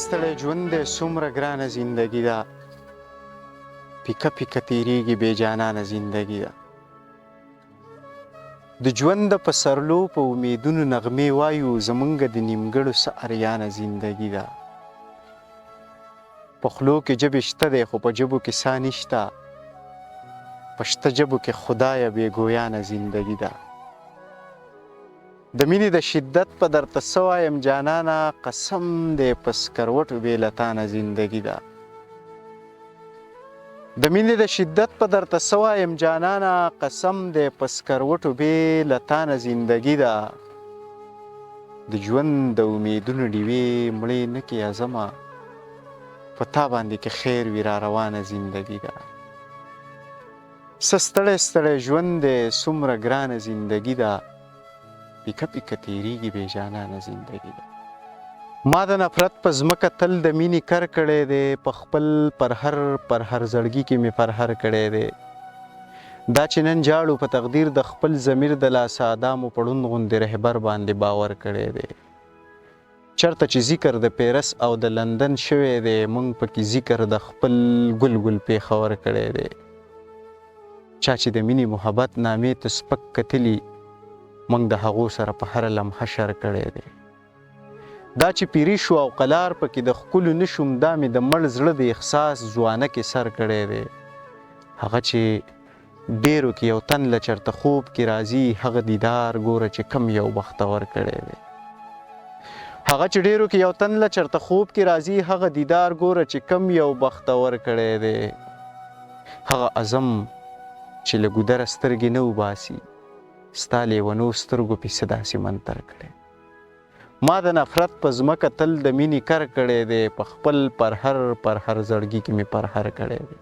ستړی ژوند دی څومره ګرانه زندګي ده پیکه پیکه تیریږي بې جانانه زندګي ده د ژوند د پسرلو په امیدونو نغمې وایو زمونږ د نیمګړو څه اریانه زندګي ده په خولو کې ژبې شته دی خو په ژبو کې سا نشته په شته ژبو کې خدایه بې ګویانه زندګي ده د مینې د شدت په درته څه وایم جانانه قسم دی په سکروټو بې له تانه زندګي ده د مینې د شدت په درته څه وایم جانانه قسم دی په سکروټو بې له تانه زندګي ده د ژوند د امیدونو ډیوې مړې نه کې اعظمه په تا باندې کې خیر وي را روانه زندګي ده څه ستړی ستړی ژوند دی څومره ګرانه زندګي ده پیکه پیکه تیریږي بې جانانه زندګي ده ما د نفرت په ځمکه تل د مینې کر کړی دی په خپل پر هر زړګي کې مې پرهر کړی دی دا چې نن جاړو په تقدیر د خپل ضمیر د لاسه ادامو په ړوند غوندې رهبر باندې باور کړی دی چرته چې ذکر د پیرس او د لندن شوی دی موږ پکې ذکر د خپل ګل ګل پیښور کړی دی چا چې د مینې محبت نامې ته سپک کتلي موږ د هغو سره په هره لمحه شر کړی دی دا چې پیری شو او قلار پکې د ښکلو نشوم دا مې د مړ زړه د احساس ځوانه کې سر کړی دی هغه چې ډیرو کې یو تن له چرته خوب کې راځي هغه دیدار ګوره چې کم یو بختور کړی دی هغه چې ډیرو کې یو تن له چرته خوب کې راځي هغه دیدار ګوره چې کم یو بختور کړی دی هغه عزم چې له ګودره سترګې نه وباسي ستا لیونو سترګو پسې داسې منتر کړی ما د نفرت په ځمکه تل د مینې کر کړی دی په خپل پر هر زړګي کې مې پرهر کړی دی